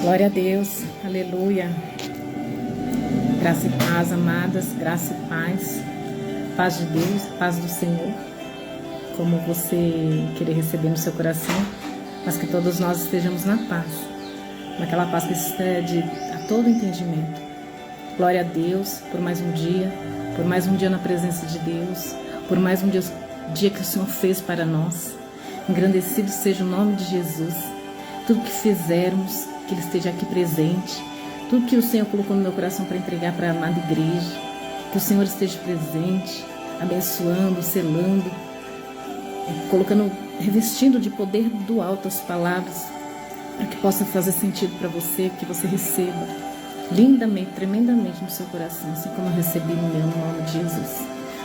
Glória a Deus, aleluia. Graça e paz, amadas, graça e paz. Paz de Deus, paz do Senhor. Como você querer receber no seu coração, mas que todos nós estejamos na paz. Naquela paz que excede a todo entendimento. Glória a Deus por mais um dia na presença de Deus, por mais um dia que o Senhor fez para nós. Engrandecido seja o nome de Jesus. Tudo que fizermos, que Ele esteja aqui presente. Tudo que o Senhor colocou no meu coração para entregar para a amada igreja, que o Senhor esteja presente, abençoando, selando, colocando, revestindo de poder do alto as palavras, para que possa fazer sentido para você, que você receba lindamente, tremendamente no seu coração, assim como eu recebi no meu, no nome de Jesus.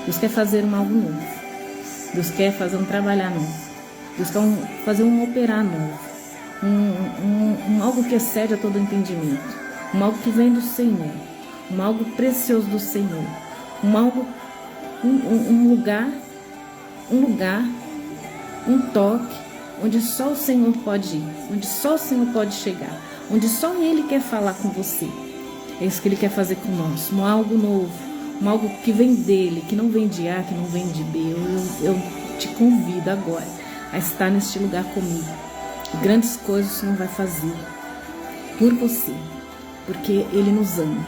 Deus quer fazer algo novo. Deus quer fazer um trabalhar novo. Deus quer fazer um operar novo. Algo que excede a todo entendimento. Algo que vem do Senhor. Algo precioso do Senhor. Um toque, onde só o Senhor pode ir, onde só o Senhor pode chegar, onde só Ele quer falar com você. É isso que Ele quer fazer conosco, algo novo, algo que vem dEle, que não vem de A, que não vem de B. Eu te convido agora a estar neste lugar comigo. Grandes coisas o Senhor vai fazer por você, porque Ele nos ama,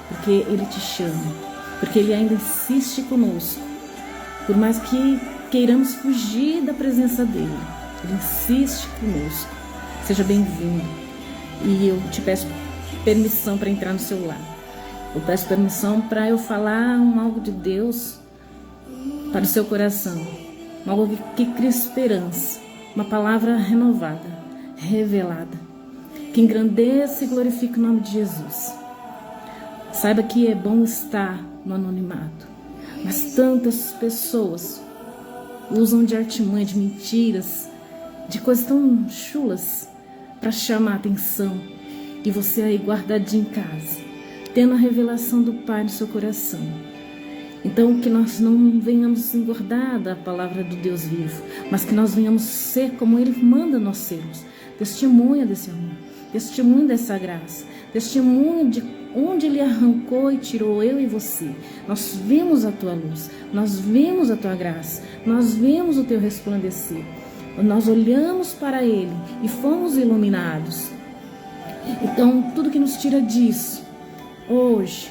porque Ele te chama, porque Ele ainda insiste conosco, por mais que queiramos fugir da presença dEle. Ele insiste conosco. Seja bem-vindo. E eu te peço permissão para entrar no seu lar. Eu peço permissão para eu falar algo de Deus para o seu coração. Algo que cria esperança. Uma palavra renovada, revelada. Que engrandeça e glorifique o nome de Jesus. Saiba que é bom estar no anonimato. Mas tantas pessoas usam de artimanha, de mentiras, de coisas tão chulas para chamar a atenção. E você aí guardadinho em casa, tendo a revelação do Pai no seu coração. Então que nós não venhamos engordar da palavra do Deus vivo, mas que nós venhamos ser como Ele manda nós sermos. Testemunha desse amor, testemunha dessa graça, testemunha de onde Ele arrancou e tirou eu e você. Nós vimos a tua luz, nós vimos a tua graça, nós vimos o teu resplandecer. Nós olhamos para Ele e fomos iluminados. Então, tudo que nos tira disso, hoje,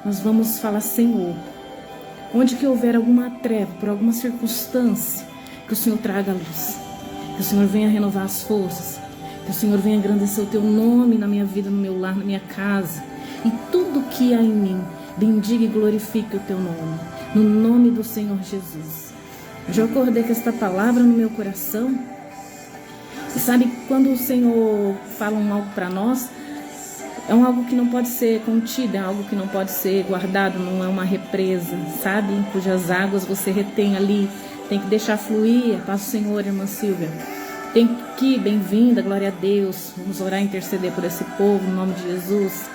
nós vamos falar: Senhor, onde que houver alguma treva, por alguma circunstância, que o Senhor traga a luz, que o Senhor venha renovar as forças, que o Senhor venha engrandecer o teu nome na minha vida, no meu lar, na minha casa, e tudo que há em mim, bendiga e glorifique o teu nome, no nome do Senhor Jesus. Eu já acordei com esta palavra no meu coração. E sabe, quando o Senhor fala algo para nós, é algo que não pode ser contido, é algo que não pode ser guardado, não é uma represa, sabe? Em cujas águas você retém ali, tem que deixar fluir. Paz do Senhor, irmã Silvia. Tem que, bem-vinda, glória a Deus. Vamos orar e interceder por esse povo, no nome de Jesus.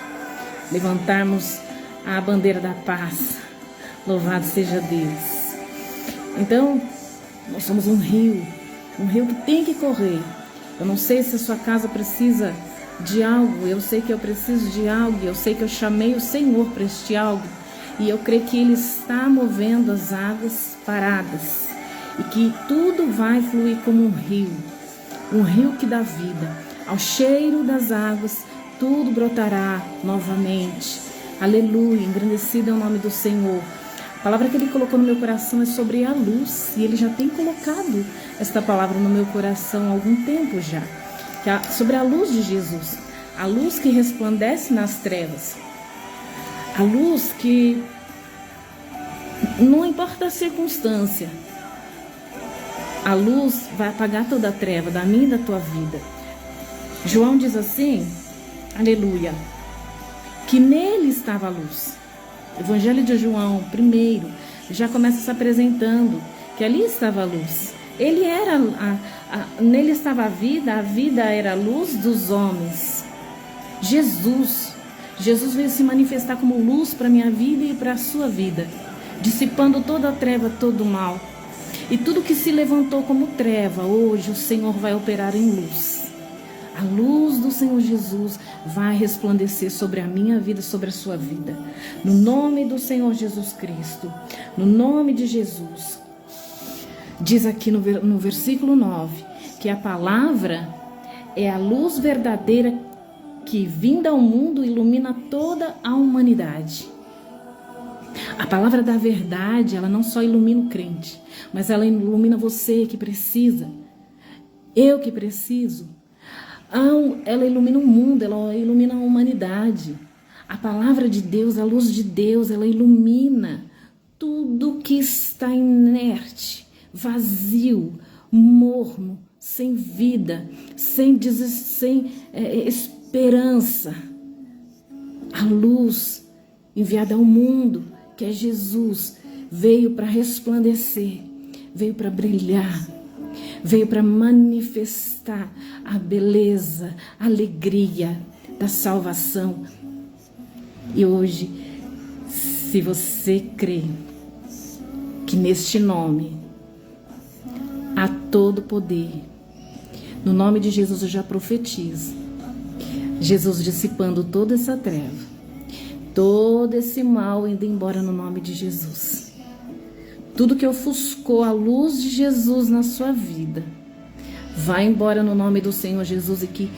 Levantarmos a bandeira da paz. Louvado seja Deus. Então, nós somos um rio que tem que correr. Eu não sei se a sua casa precisa de algo, eu sei que eu preciso de algo, eu sei que eu chamei o Senhor para este algo, e eu creio que Ele está movendo as águas paradas, e que tudo vai fluir como um rio que dá vida. Ao cheiro das águas, tudo brotará novamente. Aleluia, engrandecido é o nome do Senhor. A palavra que Ele colocou no meu coração é sobre a luz, e Ele já tem colocado esta palavra no meu coração há algum tempo já, que é sobre a luz de Jesus, a luz que resplandece nas trevas, a luz que não importa a circunstância, a luz vai apagar toda a treva da minha e da tua vida. João diz assim, aleluia, que nele estava a luz. Evangelho de João, primeiro, já começa se apresentando que ali estava a luz. Ele era, nele estava a vida era a luz dos homens. Jesus veio se manifestar como luz para a minha vida e para a sua vida, dissipando toda a treva, todo o mal. E tudo que se levantou como treva, hoje o Senhor vai operar em luz. A luz do Senhor Jesus vai resplandecer sobre a minha vida, sobre a sua vida. No nome do Senhor Jesus Cristo, no nome de Jesus. Diz aqui no versículo 9, que a palavra é a luz verdadeira que, vinda ao mundo, ilumina toda a humanidade. A palavra da verdade, ela não só ilumina o crente, mas ela ilumina você que precisa, eu que preciso. Ela ilumina o mundo, ela ilumina a humanidade. A palavra de Deus, a luz de Deus, ela ilumina tudo que está inerte, vazio, morno, sem vida, sem esperança. A luz enviada ao mundo, que é Jesus, veio para resplandecer, veio para brilhar, veio para manifestar a beleza, a alegria da salvação. E hoje, se você crê que neste nome há todo poder, no nome de Jesus eu já profetizo, Jesus dissipando toda essa treva, todo esse mal indo embora no nome de Jesus. Tudo que ofuscou a luz de Jesus na sua vida, vai embora no nome do Senhor Jesus, e que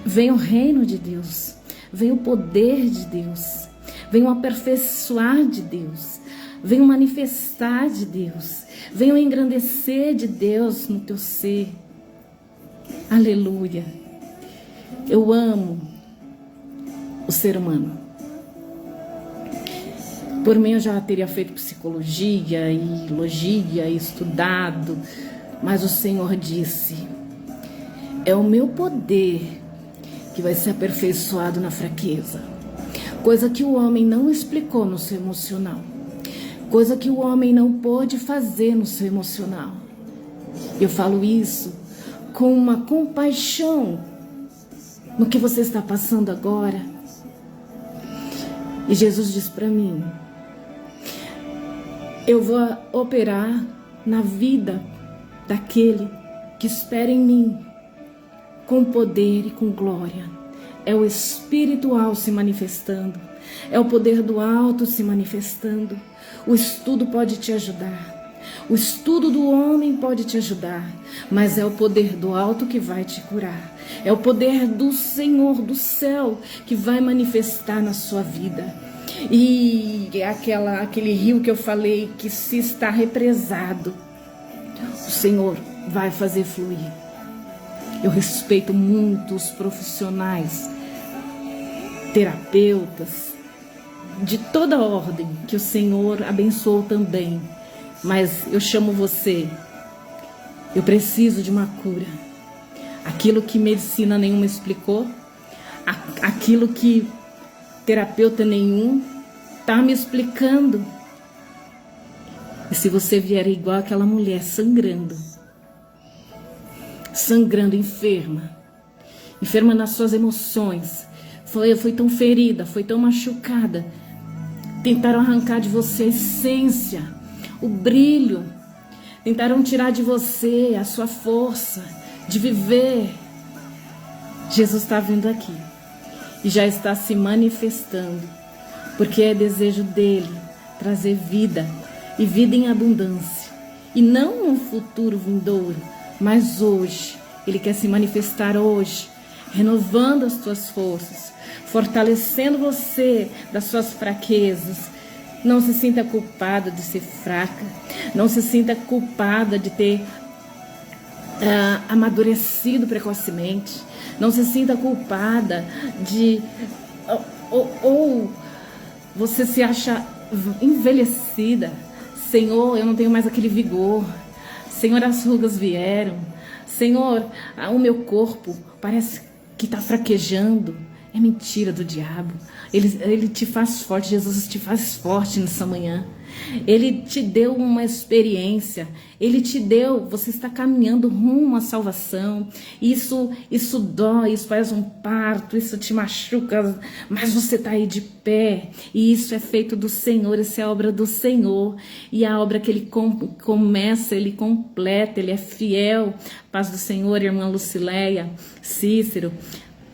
venha o reino de Deus, venha o poder de Deus, venha o aperfeiçoar de Deus, venha o manifestar de Deus, venha o engrandecer de Deus no teu ser. Aleluia. Eu amo o ser humano. Por mim eu já teria feito psicologia e logia, estudado, mas o Senhor disse: é o meu poder que vai ser aperfeiçoado na fraqueza. Coisa que o homem não explicou no seu emocional. Coisa que o homem não pôde fazer no seu emocional. Eu falo isso com uma compaixão no que você está passando agora. E Jesus diz para mim: eu vou operar na vida daquele que espera em mim, com poder e com glória. É o espiritual se manifestando, é o poder do alto se manifestando. O estudo pode te ajudar, o estudo do homem pode te ajudar, mas é o poder do alto que vai te curar. É o poder do Senhor do céu que vai manifestar na sua vida. E aquele rio que eu falei que se está represado, o Senhor vai fazer fluir. Eu respeito muito os profissionais, terapeutas, de toda ordem, que o Senhor abençoou também. Mas eu chamo você, eu preciso de uma cura. Aquilo que medicina nenhuma explicou, aquilo que terapeuta nenhum está me explicando. E se você vier igual aquela mulher sangrando, enferma nas suas emoções, foi tão ferida, foi tão machucada, tentaram arrancar de você a essência, o brilho, tentaram tirar de você a sua força de viver. Jesus está vindo aqui e já está se manifestando, porque é desejo dele trazer vida, e vida em abundância, e não um futuro vindouro, mas hoje. Ele quer se manifestar hoje, renovando as tuas forças, fortalecendo você das suas fraquezas. Não se sinta culpada de ser fraca, não se sinta culpada de ter amadurecido precocemente, não se sinta culpada de ou você se acha envelhecida. Senhor, eu não tenho mais aquele vigor. Senhor, as rugas vieram. Senhor, o meu corpo parece que está fraquejando. É mentira do diabo. Ele te faz forte. Jesus te faz forte nessa manhã. Ele te deu uma experiência. Ele te deu. Você está caminhando rumo à salvação. Isso dói. Isso faz um parto. Isso te machuca. Mas você está aí de pé. E isso é feito do Senhor. Isso é obra do Senhor. E a obra que Ele começa, Ele completa. Ele é fiel. Paz do Senhor, irmã Lucileia, Cícero,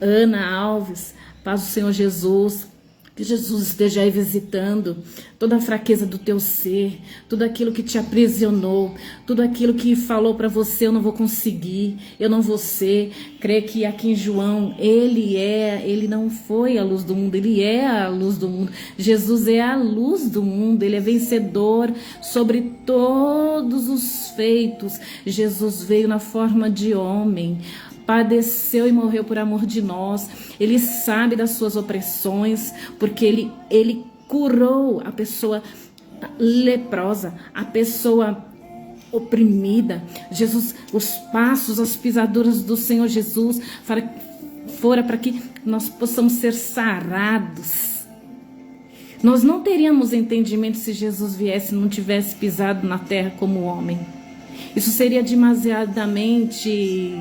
Ana Alves, paz do Senhor Jesus. Que Jesus esteja aí visitando toda a fraqueza do teu ser, tudo aquilo que te aprisionou, tudo aquilo que falou para você: eu não vou conseguir, eu não vou ser. Crê que aqui em João, ele não foi a luz do mundo, ele é a luz do mundo. Jesus é a luz do mundo, ele é vencedor sobre todos os feitos. Jesus veio na forma de homem, padeceu e morreu por amor de nós. Ele sabe das suas opressões, porque ele curou a pessoa leprosa, a pessoa oprimida. Jesus, os passos, as pisaduras do Senhor Jesus fora para que nós possamos ser sarados. Nós não teríamos entendimento se Jesus viesse e não tivesse pisado na terra como homem. Isso seria demasiadamente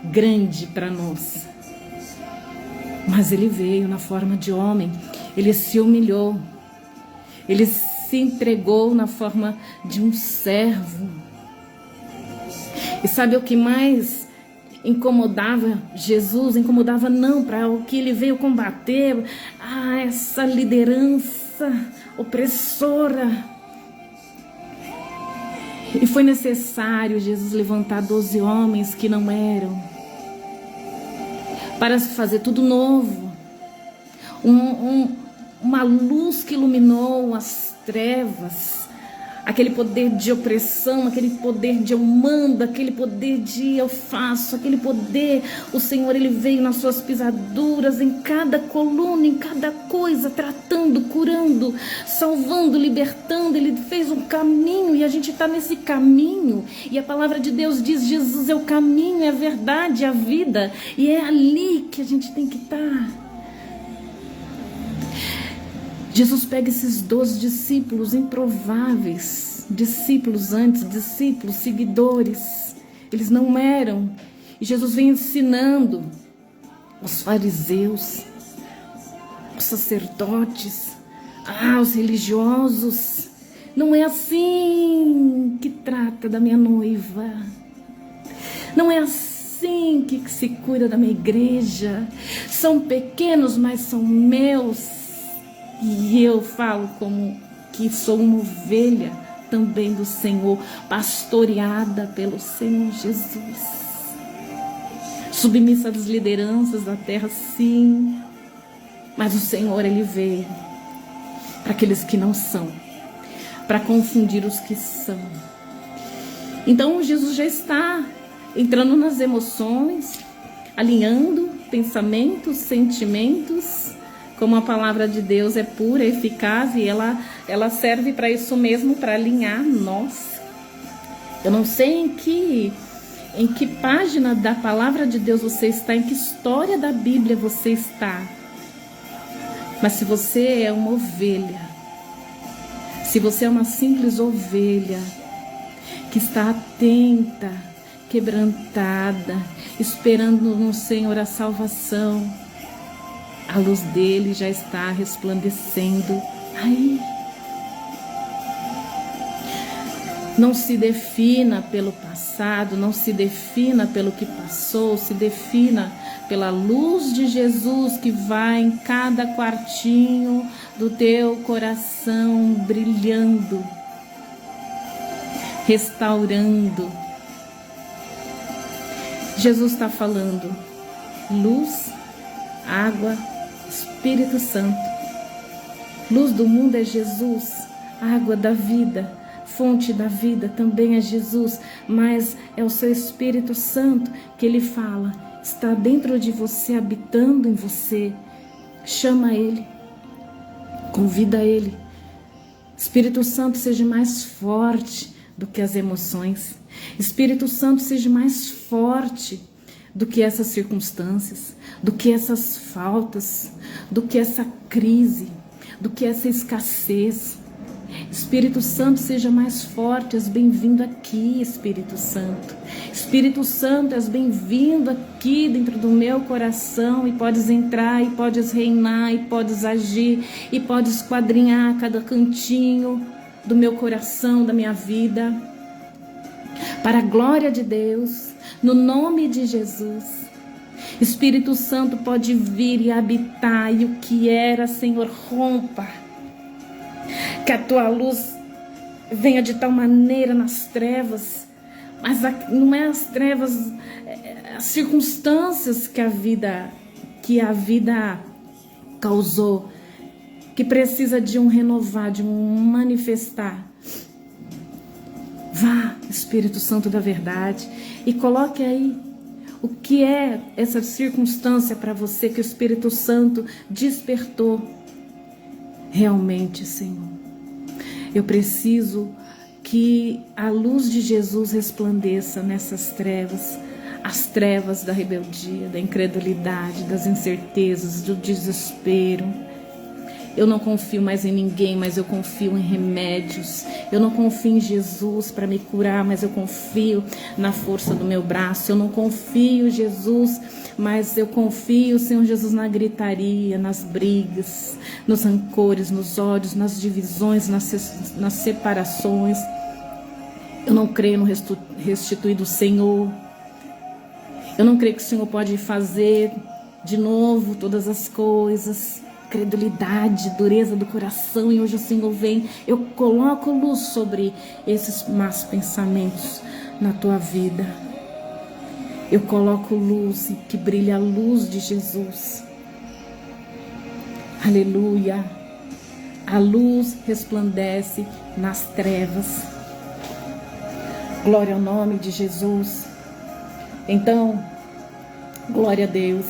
grande para nós. Mas ele veio na forma de homem, ele se humilhou, ele se entregou na forma de um servo. E sabe o que mais incomodava Jesus? Incomodava não para o que ele veio combater, essa liderança opressora. E foi necessário Jesus levantar 12 homens que não eram, para fazer tudo novo. Uma luz que iluminou as trevas. Aquele poder de opressão, aquele poder de eu mando, aquele poder de eu faço, aquele poder. O Senhor, ele veio nas suas pisaduras, em cada coluna, em cada coisa, tratando, curando, salvando, libertando. Ele fez um caminho e a gente está nesse caminho. E a palavra de Deus diz: Jesus é o caminho, é a verdade, é a vida. E é ali que a gente tem que estar. Jesus pega esses 12 discípulos improváveis, discípulos antes, discípulos, seguidores. Eles não eram. E Jesus vem ensinando os fariseus, os sacerdotes, os religiosos. Não é assim que trata da minha noiva. Não é assim que se cuida da minha igreja. São pequenos, mas são meus. E eu falo como que sou uma ovelha também do Senhor, pastoreada pelo Senhor Jesus. Submissa às lideranças da terra, sim. Mas o Senhor, ele veio para aqueles que não são, para confundir os que são. Então Jesus já está entrando nas emoções, alinhando pensamentos, sentimentos. Como a palavra de Deus é pura, eficaz, e ela serve para isso mesmo, para alinhar nós. Eu não sei em que página da palavra de Deus você está, em que história da Bíblia você está. Mas se você é uma ovelha, se você é uma simples ovelha que está atenta, quebrantada, esperando no Senhor a salvação, a luz dele já está resplandecendo aí. Não se defina pelo passado, não se defina pelo que passou, se defina pela luz de Jesus que vai em cada quartinho do teu coração, brilhando, restaurando. Jesus está falando: luz, água, Espírito Santo. Luz do mundo é Jesus, água da vida, fonte da vida também é Jesus, mas é o seu Espírito Santo que ele fala, está dentro de você, habitando em você. Chama ele, convida ele. Espírito Santo, seja mais forte do que as emoções. Espírito Santo, seja mais forte do que essas circunstâncias, do que essas faltas, do que essa crise, do que essa escassez. Espírito Santo, seja mais forte, és bem-vindo aqui, Espírito Santo. Espírito Santo, és bem-vindo aqui dentro do meu coração, e podes entrar, e podes reinar, e podes agir, e podes esquadrinhar cada cantinho do meu coração, da minha vida. Para a glória de Deus, no nome de Jesus. Espírito Santo pode vir e habitar, e o que era, Senhor, rompa. Que a tua luz venha de tal maneira nas trevas, mas não é as trevas, as circunstâncias que a vida causou, que precisa de um renovar, de um manifestar. Vá, Espírito Santo da verdade, e coloque aí o que é essa circunstância para você que o Espírito Santo despertou. Realmente, Senhor, eu preciso que a luz de Jesus resplandeça nessas trevas, as trevas da rebeldia, da incredulidade, das incertezas, do desespero. Eu não confio mais em ninguém, mas eu confio em remédios. Eu não confio em Jesus para me curar, mas eu confio na força do meu braço. Eu não confio em Jesus, mas eu confio, Senhor Jesus, na gritaria, nas brigas, nos rancores, nos ódios, nas divisões, nas separações. Eu não creio no restituir do Senhor. Eu não creio que o Senhor pode fazer de novo todas as coisas. Credulidade, dureza do coração, e hoje o Senhor vem, eu coloco luz sobre esses más pensamentos na tua vida. Eu coloco luz, e que brilha a luz de Jesus. Aleluia. A luz resplandece nas trevas. Glória ao nome de Jesus. Então, glória a Deus.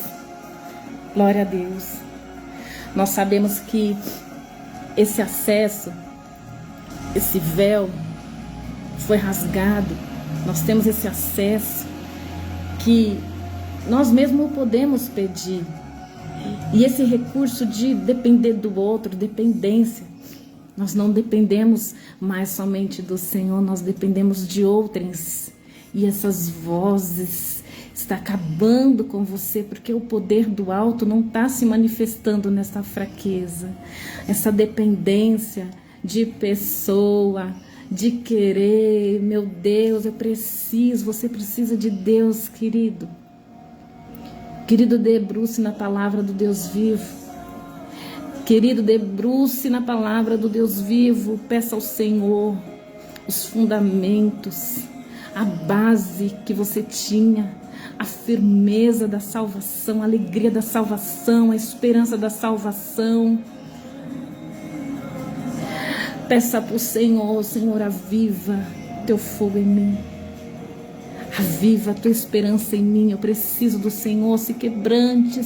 Glória a Deus. Nós sabemos que esse acesso, esse véu foi rasgado. Nós temos esse acesso que nós mesmos podemos pedir. E esse recurso de depender do outro, dependência, nós não dependemos mais somente do Senhor, nós dependemos de outrens. E essas vozes está acabando com você, porque o poder do alto não está se manifestando nessa fraqueza, essa dependência de pessoa, de querer. Meu Deus, eu preciso, você precisa de Deus, querido. Querido, debruce na palavra do Deus vivo. Querido, debruce na palavra do Deus vivo. Peça ao Senhor os fundamentos, a base que você tinha, a firmeza da salvação, a alegria da salvação, a esperança da salvação. Peça para o Senhor: Senhor, aviva teu fogo em mim, aviva a tua esperança em mim. Eu preciso do Senhor. Se quebrante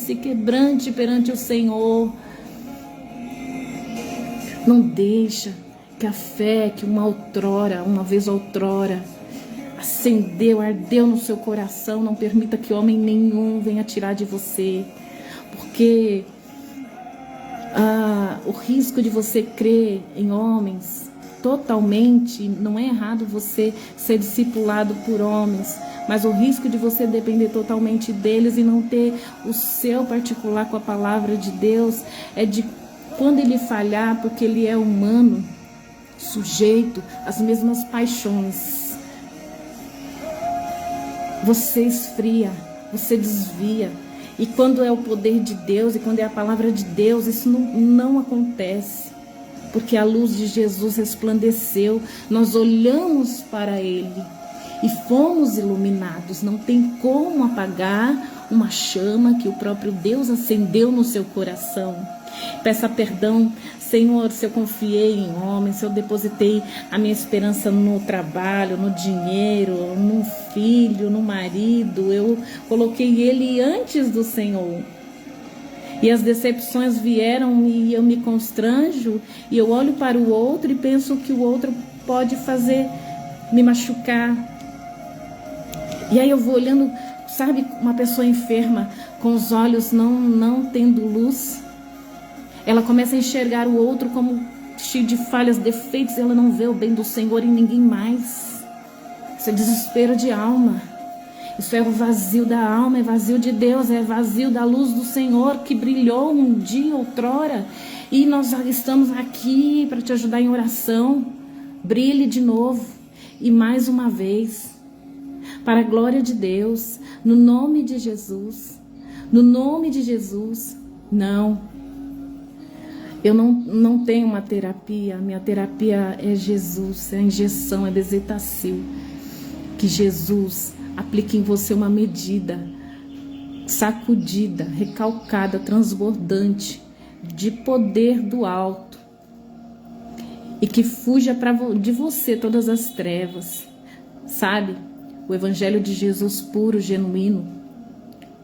perante o Senhor. Não deixa que a fé que uma vez outrora acendeu, ardeu no seu coração, não permita que homem nenhum venha tirar de você, porque o risco de você crer em homens totalmente, não é errado você ser discipulado por homens, mas o risco de você depender totalmente deles e não ter o seu particular com a palavra de Deus é de quando ele falhar, porque ele é humano, sujeito às mesmas paixões. Você esfria, você desvia. E quando é o poder de Deus, e quando é a palavra de Deus, isso não acontece. Porque a luz de Jesus resplandeceu, nós olhamos para Ele e fomos iluminados. Não tem como apagar uma chama que o próprio Deus acendeu no seu coração. Peça perdão, Senhor, se eu confiei em homens, se eu depositei a minha esperança no trabalho, no dinheiro, no filho, no marido, eu coloquei ele antes do Senhor. E as decepções vieram e eu me constranjo, e eu olho para o outro e penso que o outro pode fazer me machucar. E aí eu vou olhando Sabe, uma pessoa enferma com os olhos não tendo luz, ela começa a enxergar o outro como cheio de falhas, defeitos, e ela não vê o bem do Senhor em ninguém mais. Isso é desespero de alma. Isso é o vazio da alma, é vazio de Deus, é vazio da luz do Senhor que brilhou um dia, outrora. E nós estamos aqui para te ajudar em oração. Brilhe de novo e mais uma vez, para a glória de Deus, no nome de Jesus. No nome de Jesus. Não, eu não tenho uma terapia. Minha terapia é Jesus, é a injeção, é bezetacil. Que Jesus aplique em você uma medida sacudida, recalcada, transbordante de poder do alto, e que fuja de você todas as trevas. Sabe, o evangelho de Jesus puro, genuíno,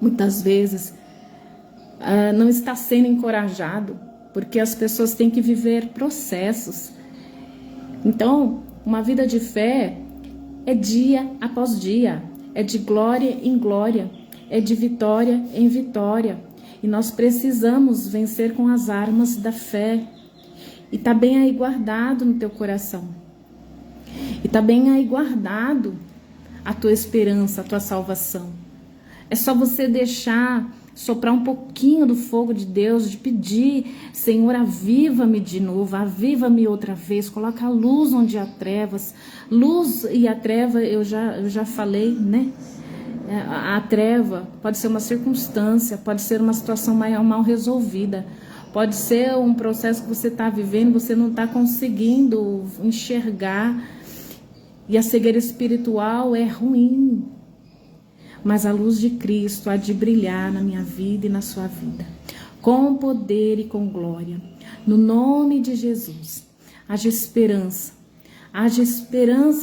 muitas vezes não está sendo encorajado, porque as pessoas têm que viver processos. Então, uma vida de fé é dia após dia, é de glória em glória, é de vitória em vitória. E nós precisamos vencer com as armas da fé. E está bem aí guardado no teu coração. E está bem aí guardado a tua esperança, a tua salvação. É só você deixar soprar um pouquinho do fogo de Deus, de pedir: Senhor, aviva-me de novo, aviva-me outra vez, coloca a luz onde há trevas. Luz e a treva, eu já falei, né? A treva pode ser uma circunstância, pode ser uma situação mal resolvida, pode ser um processo que você está vivendo, você não está conseguindo enxergar, e a cegueira espiritual é ruim. Mas a luz de Cristo há de brilhar na minha vida e na sua vida, com poder e com glória. No nome de Jesus, haja esperança,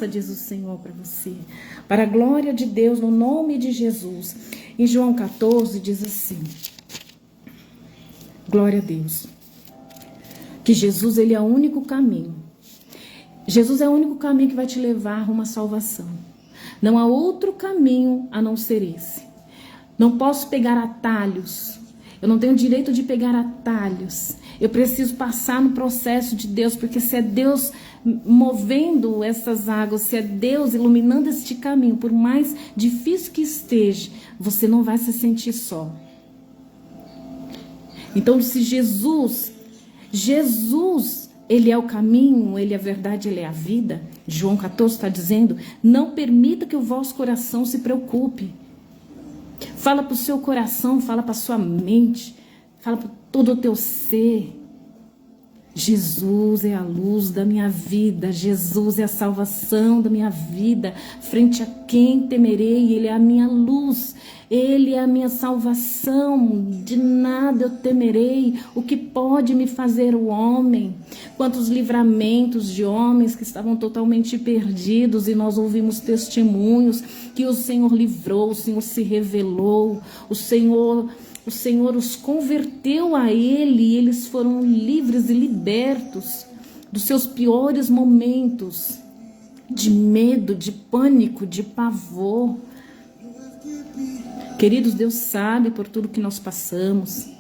diz o Senhor para você, para a glória de Deus, no nome de Jesus. Em João 14 diz assim, glória a Deus, que Jesus, ele é o único caminho. Jesus é o único caminho que vai te levar a uma salvação. Não há outro caminho a não ser esse. Não posso pegar atalhos. Eu não tenho direito de pegar atalhos. Eu preciso passar no processo de Deus, porque se é Deus movendo essas águas, se é Deus iluminando este caminho, por mais difícil que esteja, você não vai se sentir só. Então, se Jesus, ele é o caminho, ele é a verdade, ele é a vida. João 14 está dizendo: não permita que o vosso coração se preocupe. Fala para o seu coração, fala para a sua mente, fala para todo o teu ser. Jesus é a luz da minha vida, Jesus é a salvação da minha vida. Frente a quem temerei? Ele é a minha luz, Ele é a minha salvação. De nada eu temerei. O que pode me fazer o homem? Quantos livramentos de homens que estavam totalmente perdidos, e nós ouvimos testemunhos que o Senhor livrou, o Senhor se revelou, o Senhor os converteu a Ele, e eles foram livres e libertos dos seus piores momentos de medo, de pânico, de pavor. Queridos, Deus sabe por tudo que nós passamos.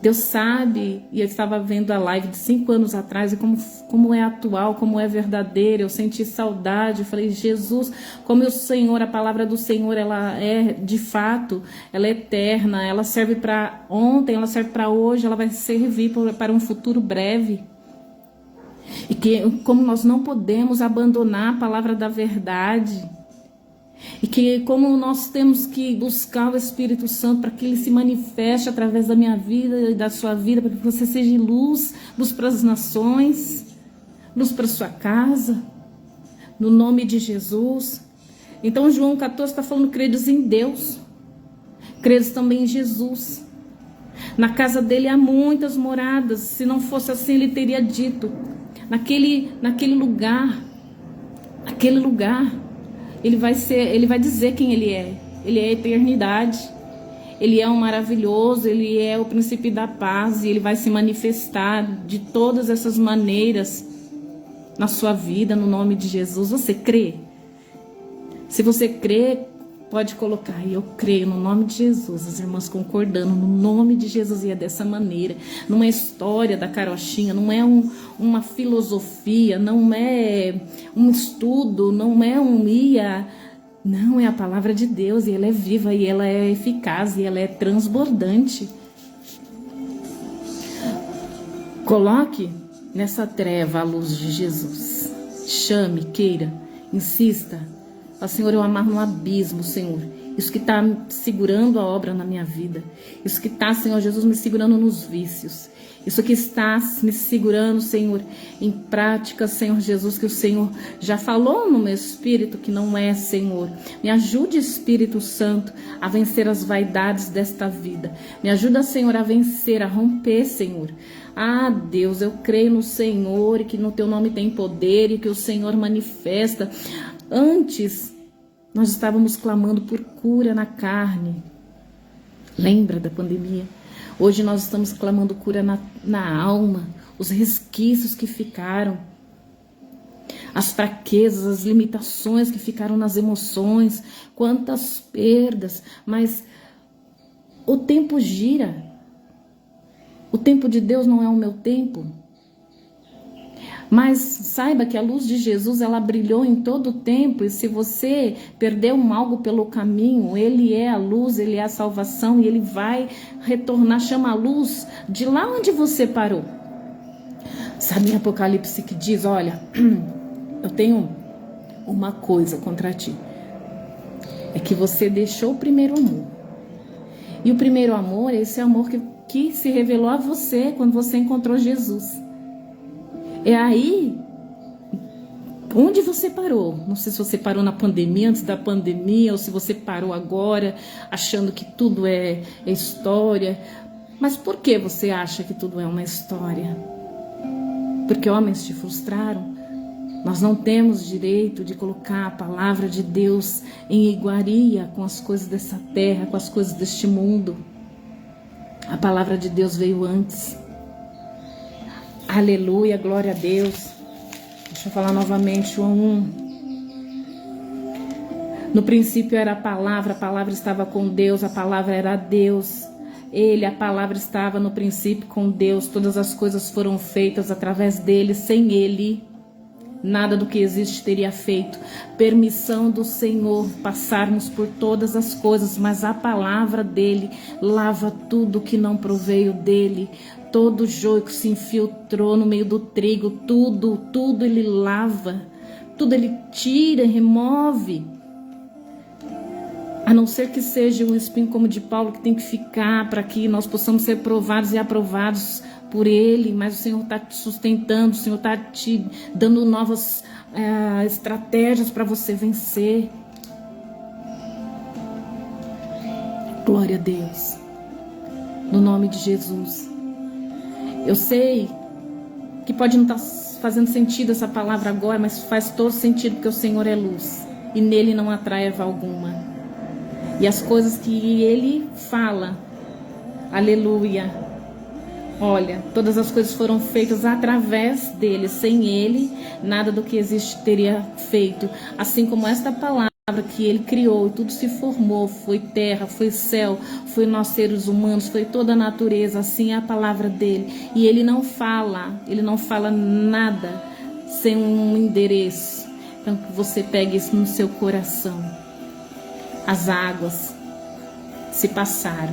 Deus sabe, e eu estava vendo a live de 5 anos atrás, e como é atual, como é verdadeira. Eu senti saudade, eu falei: Jesus, como o Senhor, a palavra do Senhor, ela é de fato, ela é eterna, ela serve para ontem, ela serve para hoje, ela vai servir para um futuro breve. E que como nós não podemos abandonar a palavra da verdade, e que como nós temos que buscar o Espírito Santo para que ele se manifeste através da minha vida e da sua vida, para que você seja luz para as nações, luz para a sua casa, no nome de Jesus. Então João 14 está falando: credes em Deus, credes também em Jesus. Na casa dele há muitas moradas, se não fosse assim ele teria dito, naquele lugar, ele vai dizer quem ele é. Ele é a eternidade, ele é o maravilhoso, ele é o príncipe da paz, e ele vai se manifestar de todas essas maneiras na sua vida, no nome de Jesus. Você crê? Se você crê, Pode colocar, e eu creio no nome de Jesus, as irmãs concordando, no nome de Jesus, e é dessa maneira. Não é história da carochinha, não é uma filosofia, não é um estudo, não é um IA, não, é a palavra de Deus, e ela é viva, e ela é eficaz, e ela é transbordante. Coloque nessa treva a luz de Jesus, chame, queira, insista. Ó, Senhor, eu amarro no abismo, Senhor. Isso que está segurando a obra na minha vida. Isso que está, Senhor Jesus, me segurando nos vícios. Isso que está me segurando, Senhor, em práticas, Senhor Jesus, que o Senhor já falou no meu espírito que não é, Senhor. Me ajude, Espírito Santo, a vencer as vaidades desta vida. Me ajuda, Senhor, a vencer, a romper, Senhor. Ah, Deus, eu creio no Senhor e que no Teu nome tem poder e que o Senhor manifesta. Antes, nós estávamos clamando por cura na carne. Lembra da pandemia? Hoje nós estamos clamando cura na alma. Os resquícios que ficaram. As fraquezas, as limitações que ficaram nas emoções. Quantas perdas. Mas o tempo gira. O tempo de Deus não é o meu tempo. Mas saiba que a luz de Jesus, ela brilhou em todo o tempo, e se você perdeu algo pelo caminho, Ele é a luz, Ele é a salvação, e Ele vai retornar, chama a luz de lá onde você parou. Sabe em Apocalipse que diz, olha, eu tenho uma coisa contra ti, é que você deixou o primeiro amor. E o primeiro amor é esse amor que se revelou a você quando você encontrou Jesus. É aí onde você parou. Não sei se você parou na pandemia, antes da pandemia, ou se você parou agora, achando que tudo é história. Mas por que você acha que tudo é uma história? Porque homens te frustraram? Nós não temos direito de colocar a palavra de Deus em iguaria com as coisas dessa terra, com as coisas deste mundo. A palavra de Deus veio antes. Aleluia, glória a Deus. Deixa eu falar novamente, João 1. No princípio era a palavra estava com Deus, a palavra era Deus. Ele, a palavra estava no princípio com Deus, todas as coisas foram feitas através dele, sem ele, nada do que existe teria feito. Permissão do Senhor passarmos por todas as coisas, mas a palavra dele lava tudo que não proveio dele. Todo joio que se infiltrou no meio do trigo, tudo ele lava, tudo ele tira, remove. A não ser que seja um espinho como de Paulo, que tem que ficar para que nós possamos ser provados e aprovados por ele. Mas o Senhor está te sustentando, o Senhor está te dando novas estratégias para você vencer. Glória a Deus. No nome de Jesus. Eu sei que pode não estar fazendo sentido essa palavra agora, mas faz todo sentido, porque o Senhor é luz e nele não há treva alguma. E as coisas que ele fala, aleluia, olha, todas as coisas foram feitas através dele. Sem ele, nada do que existe teria feito. Assim como esta palavra que ele criou, e tudo se formou, foi terra, foi céu, foi nós seres humanos, foi toda a natureza, assim é a palavra dele. E ele não fala nada sem um endereço. Então que você pegue isso no seu coração. As águas se passaram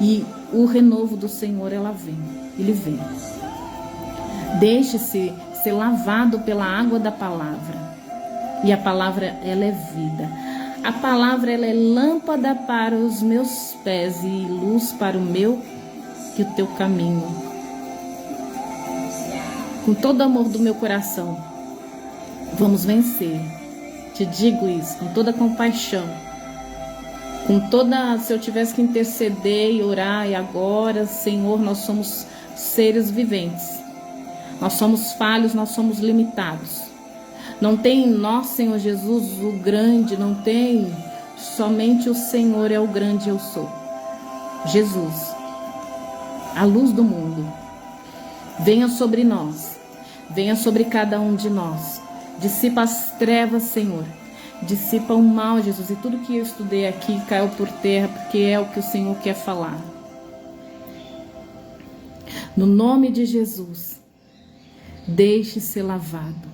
e o renovo do Senhor, ele vem. Deixe-se ser lavado pela água da palavra. E a palavra, ela é vida. A palavra, ela é lâmpada para os meus pés e luz para o meu e o teu caminho. Com todo o amor do meu coração, vamos vencer. Te digo isso, com toda compaixão. Se eu tivesse que interceder e orar, e agora, Senhor, nós somos seres viventes. Nós somos falhos, nós somos limitados. Não tem em nós, Senhor Jesus, o grande, não tem. Somente o Senhor é o grande eu sou. Jesus, a luz do mundo, venha sobre nós, venha sobre cada um de nós. Dissipa as trevas, Senhor. Dissipa o mal, Jesus, e tudo que eu estudei aqui caiu por terra, porque é o que o Senhor quer falar. No nome de Jesus, deixe ser lavado,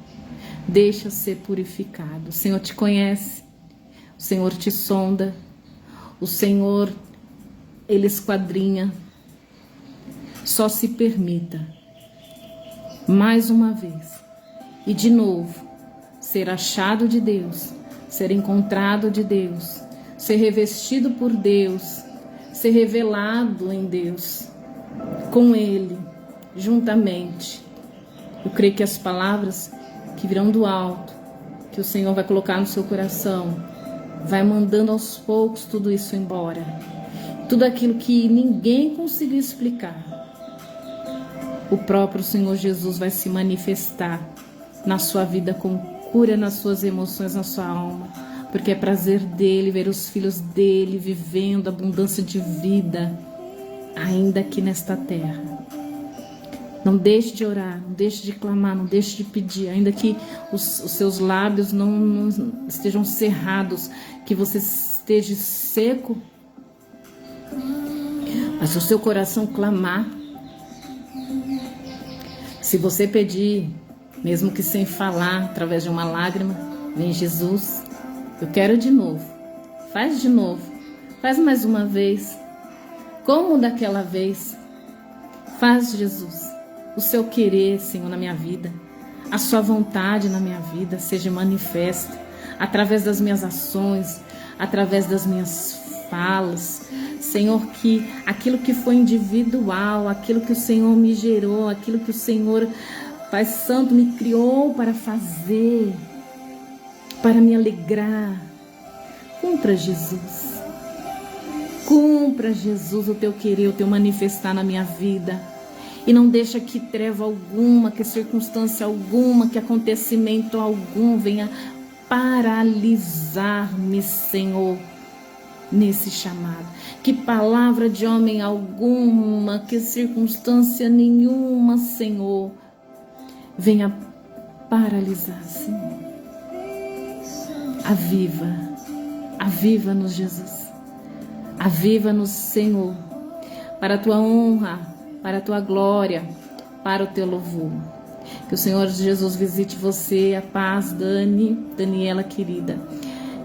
deixe ser purificado. O Senhor te conhece, o Senhor te sonda, o Senhor, Ele esquadrinha. Só se permita, mais uma vez, e de novo, ser achado de Deus, ser encontrado de Deus, ser revestido por Deus, ser revelado em Deus, com Ele, juntamente. Eu creio que as palavras que virão do alto, que o Senhor vai colocar no seu coração, vai mandando aos poucos tudo isso embora. Tudo aquilo que ninguém conseguiu explicar, o próprio Senhor Jesus vai se manifestar na sua vida com cura nas suas emoções, na sua alma, porque é prazer dele ver os filhos dele vivendo abundância de vida ainda aqui nesta terra. Não deixe de orar, não deixe de clamar, não deixe de pedir, ainda que os seus lábios não estejam cerrados, que você esteja seco, mas o seu coração clamar. Se você pedir, mesmo que sem falar, através de uma lágrima, vem Jesus, eu quero de novo, faz de novo, faz mais uma vez, como daquela vez, faz Jesus, o seu querer, Senhor, na minha vida, a sua vontade na minha vida seja manifesta, através das minhas ações, através das minhas falas, Senhor, que aquilo que foi individual, aquilo que o Senhor me gerou, aquilo que o Senhor, Pai Santo, me criou para fazer, para me alegrar, cumpra Jesus. Cumpra, Jesus, o teu querer, o teu manifestar na minha vida. E não deixa que treva alguma, que circunstância alguma, que acontecimento algum venha paralisar-me, Senhor, nesse chamado. Que palavra de homem alguma, que circunstância nenhuma, Senhor, venha paralisar, Senhor. Aviva-nos, Jesus. Aviva-nos, Senhor, para a tua honra, para a tua glória, para o teu louvor. Que o Senhor Jesus visite você, a paz, Daniela querida.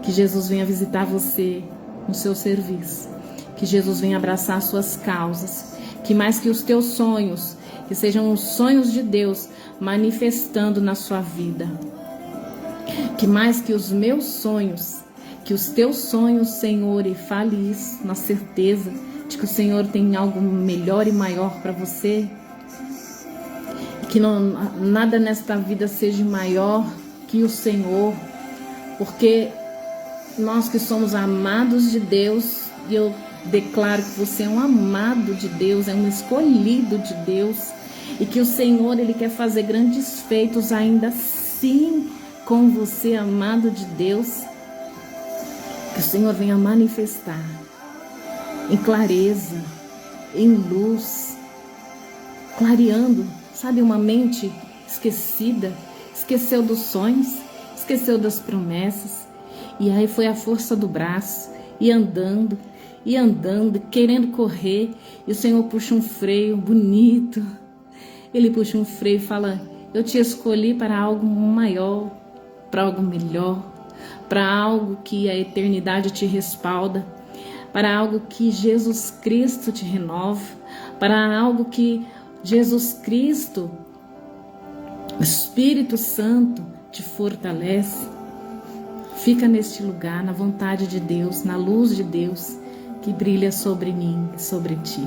Que Jesus venha visitar você no seu serviço. Que Jesus venha abraçar suas causas. Que mais que os teus sonhos, que sejam os sonhos de Deus manifestando na sua vida. Que mais que os meus sonhos, que os teus sonhos, Senhor, e fale isso na certeza de que o Senhor tem algo melhor e maior para você. Que nada nesta vida seja maior que o Senhor, porque nós que somos amados de Deus, e eu declaro que você é um amado de Deus, é um escolhido de Deus, e que o Senhor, Ele quer fazer grandes feitos ainda assim com você, amado de Deus. Que o Senhor venha manifestar em clareza, em luz, clareando, sabe, uma mente esquecida, esqueceu dos sonhos, esqueceu das promessas, e aí foi a força do braço, e andando, querendo correr, e o Senhor puxa um freio bonito, Ele puxa um freio e fala: eu te escolhi para algo maior, para algo melhor, para algo que a eternidade te respalda, para algo que Jesus Cristo te renova, para algo que Jesus Cristo, o Espírito Santo, te fortalece. Fica neste lugar, na vontade de Deus, na luz de Deus, que brilha sobre mim e sobre ti.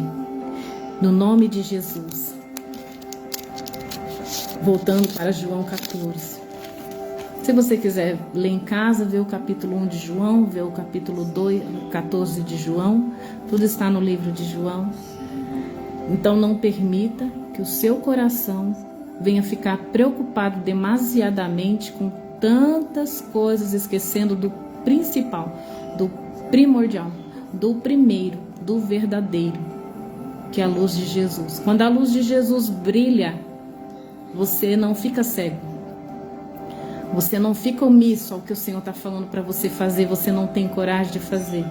No nome de Jesus. Voltando para João 14. Se você quiser ler em casa, ver o capítulo 1 de João, ver o capítulo 14 de João, tudo está no livro de João. Então não permita que o seu coração venha ficar preocupado demasiadamente com tantas coisas, esquecendo do principal, do primordial, do primeiro, do verdadeiro, que é a luz de Jesus. Quando a luz de Jesus brilha, você não fica cego. Você não fica omisso ao que o Senhor está falando para você fazer, você não tem coragem de fazer.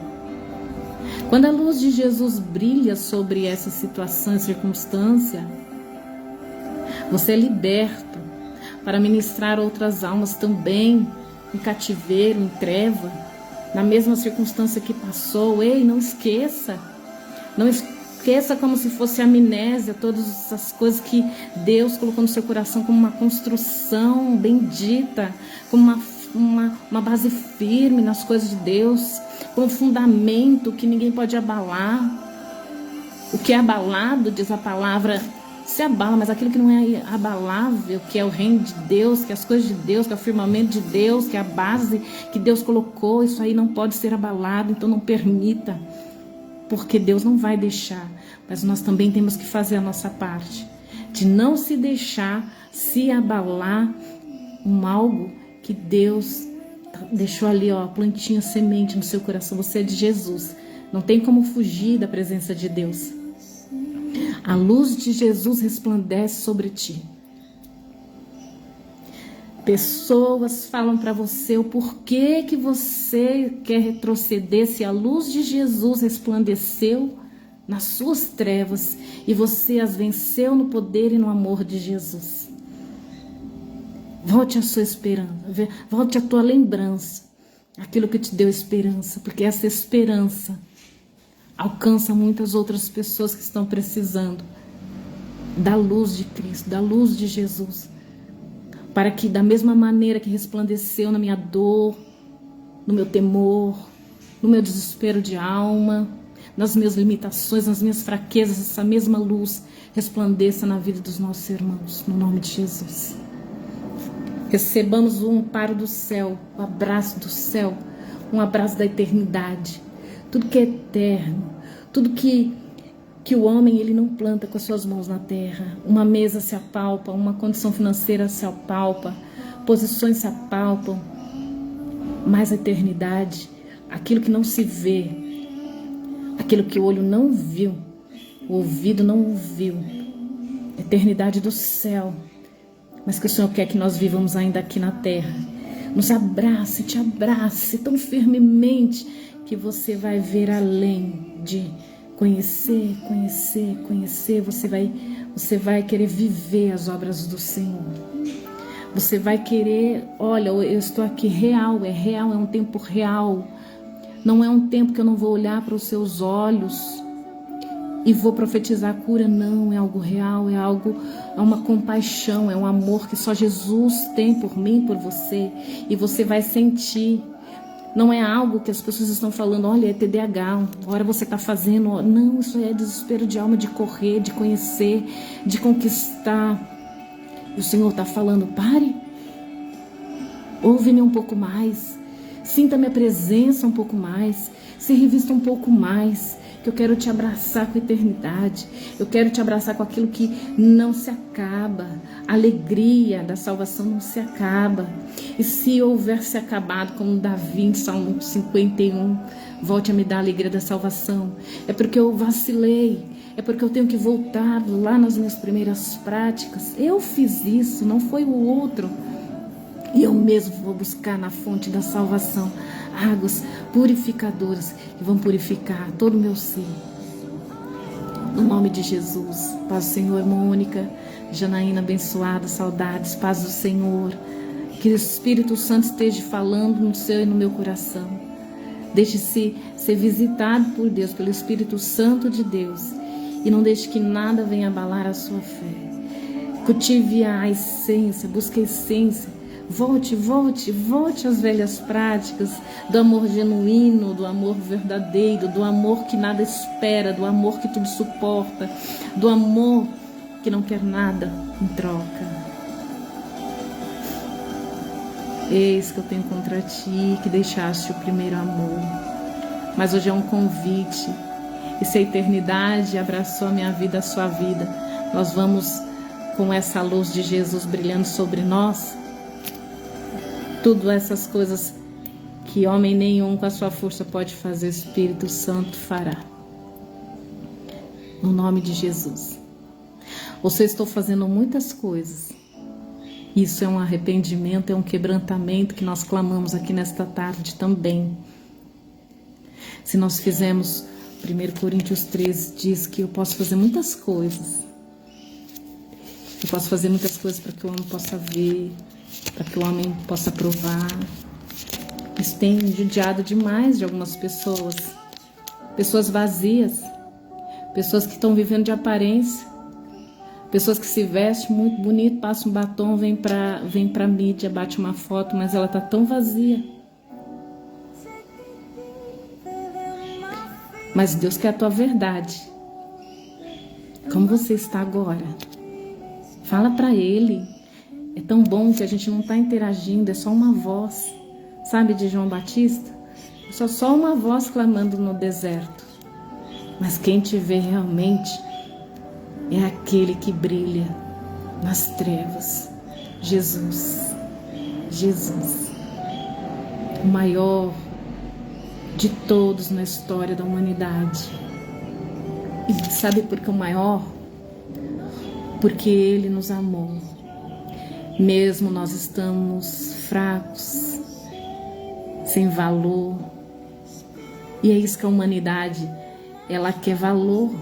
Quando a luz de Jesus brilha sobre essa situação e circunstância, você é liberto para ministrar outras almas também em cativeiro, em treva, na mesma circunstância que passou. Ei, não esqueça. Não esqueça como se fosse amnésia, todas as coisas que Deus colocou no seu coração como uma construção bendita, como uma base firme nas coisas de Deus, como um fundamento que ninguém pode abalar. O que é abalado, diz a palavra, se abala, mas aquilo que não é abalável, que é o reino de Deus, que é as coisas de Deus, que é o firmamento de Deus, que é a base que Deus colocou, isso aí não pode ser abalado, então não permita, porque Deus não vai deixar, mas nós também temos que fazer a nossa parte, de não se deixar se abalar algo que Deus deixou ali, ó, plantinha, semente no seu coração. Você é de Jesus, não tem como fugir da presença de Deus. A luz de Jesus resplandece sobre ti. Pessoas falam para você o porquê que você quer retroceder se a luz de Jesus resplandeceu nas suas trevas e você as venceu no poder e no amor de Jesus. Volte à sua esperança, volte à tua lembrança, aquilo que te deu esperança, porque essa esperança alcança muitas outras pessoas que estão precisando da luz de Cristo, da luz de Jesus, para que da mesma maneira que resplandeceu na minha dor, no meu temor, no meu desespero de alma, nas minhas limitações, nas minhas fraquezas, essa mesma luz resplandeça na vida dos nossos irmãos, no nome de Jesus. Recebamos o amparo do céu, o abraço do céu, um abraço da eternidade. Tudo que é eterno, tudo que o homem ele não planta com as suas mãos na terra. Uma mesa se apalpa, uma condição financeira se apalpa, posições se apalpam, mas a eternidade, aquilo que não se vê, aquilo que o olho não viu, o ouvido não ouviu, eternidade do céu, mas que o Senhor quer que nós vivamos ainda aqui na terra. Nos abrace, te abrace tão firmemente que você vai ver além de conhecer, você vai querer viver as obras do Senhor. Você vai querer, olha, eu estou aqui real, é um tempo real. Não é um tempo que eu não vou olhar para os seus olhos e vou profetizar a cura, não, é algo real, é uma compaixão, é um amor que só Jesus tem por mim, por você, e você vai sentir. Não é algo que as pessoas estão falando, olha, é TDAH, agora você está fazendo. Não, isso é desespero de alma, de correr, de conhecer, de conquistar. E o Senhor está falando, pare, ouve-me um pouco mais, sinta minha presença um pouco mais, se revista um pouco mais, que eu quero te abraçar com a eternidade, eu quero te abraçar com aquilo que não se acaba, a alegria da salvação não se acaba. E se houver se acabado, como Davi em Salmo 51, volte a me dar a alegria da salvação. É porque eu vacilei, é porque eu tenho que voltar lá nas minhas primeiras práticas. Eu fiz isso, não foi o outro. E eu mesmo vou buscar na fonte da salvação águas purificadoras que vão purificar todo o meu ser. No nome de Jesus, paz do Senhor, Mônica, Janaína abençoada, saudades, paz do Senhor. Que o Espírito Santo esteja falando no seu e no meu coração. Deixe-se ser visitado por Deus, pelo Espírito Santo de Deus. E não deixe que nada venha abalar a sua fé. Cultive a essência, busque a essência. Volte às velhas práticas do amor genuíno, do amor verdadeiro, do amor que nada espera, do amor que tudo suporta, do amor que não quer nada em troca. Eis que eu tenho contra ti, que deixaste o primeiro amor. Mas hoje é um convite. E se a eternidade abraçou a minha vida, a sua vida, nós vamos, com essa luz de Jesus brilhando sobre nós, tudo essas coisas que homem nenhum com a sua força pode fazer, o Espírito Santo fará. No nome de Jesus. Ou se eu estou fazendo muitas coisas Isso é um arrependimento, é um quebrantamento que nós clamamos aqui nesta tarde também. Se nós fizermos, 1 Coríntios 13 diz que eu posso fazer muitas coisas. Eu posso fazer muitas coisas para que o homem possa ver, para que o homem possa provar. Isso tem judiado demais de algumas pessoas. Pessoas vazias, pessoas que estão vivendo de aparência, pessoas que se vestem muito bonito, passam um batom, vem pra mídia, bate uma foto, mas ela tá tão vazia. Mas Deus quer a tua verdade. Como você está agora? Fala para Ele. É tão bom que a gente não está interagindo, é só uma voz. Sabe de João Batista? É só uma voz clamando no deserto. Mas quem te vê realmente é aquele que brilha nas trevas. Jesus. Jesus. O maior de todos na história da humanidade. E sabe por que o maior? Porque Ele nos amou. Mesmo nós estamos fracos, sem valor. E é isso que a humanidade, ela quer valor.